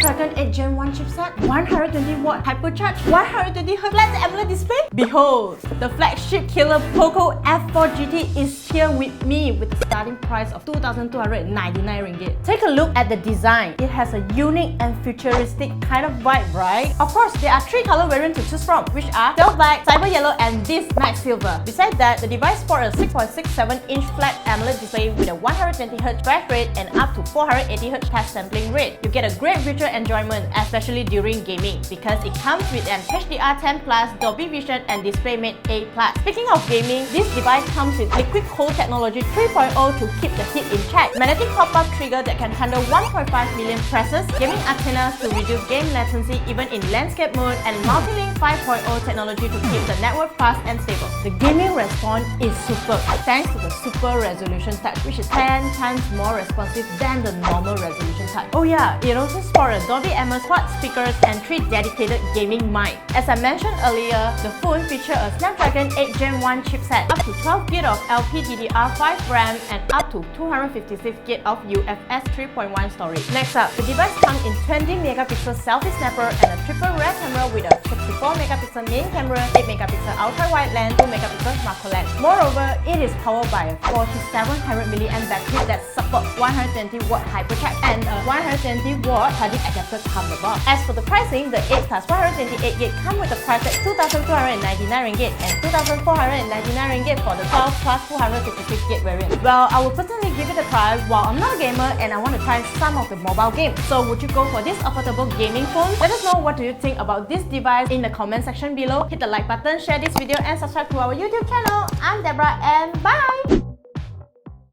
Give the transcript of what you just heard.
Snapdragon 8 Gen 1 chipset, 120W HyperCharge, 120Hz flat AMOLED display. Behold, the flagship killer POCO F4 GT is here with me with a starting price of 2,299 ringgit. Take a look at the design. It has a unique and futuristic kind of vibe, right? Of course, there are 3 color variants to choose from, which are Stealth Black, Cyber Yellow, and this Night Silver. Besides that, the device sports a 6.67-inch flat AMOLED display with a 120Hz refresh rate and up to 480Hz touch sampling rate. You get a great visual enjoyment, especially during gaming, because it comes with an HDR10+, Dolby Vision, and DisplayMate A+. Speaking of gaming, this device comes with Liquid Cold Technology 3.0 to keep the heat in check, magnetic pop-up trigger that can handle 1.5 million presses, gaming antennas to reduce game latency even in landscape mode, and multi-link 5.0 technology to keep the network fast and stable. The gaming response is superb thanks to the Super Resolution Touch, which is 10 times more responsive than the normal resolution touch. Oh yeah, it also supports Dolby Atmos quad speakers and 3 dedicated gaming mics. As I mentioned earlier, the phone features a Snapdragon 8 Gen 1 chipset, up to 12GB of LPDDR5 RAM, and up to 256GB of UFS 3.1 storage. Next up, the device comes in 20MP selfie snapper and a triple rear camera with a 64MP main camera, 8MP ultra-wide lens, 2MP macro lens. Moreover, it is powered by a 4700mAh battery that supports 120W HyperCharge and a 120W charging adapter comes the box. As for the pricing, the 8 plus 128GB come with a price at 2,299 ringgit and 2,499 ringgit for the 12 plus 256GB variant. Well, I would personally give it a try while I'm not a gamer and I want to try some of the mobile games. So would you go for this affordable gaming phone? Let us know what do you think about this device in the comment section below. Hit the like button, share this video, and subscribe to our YouTube channel. I'm Deborah and bye!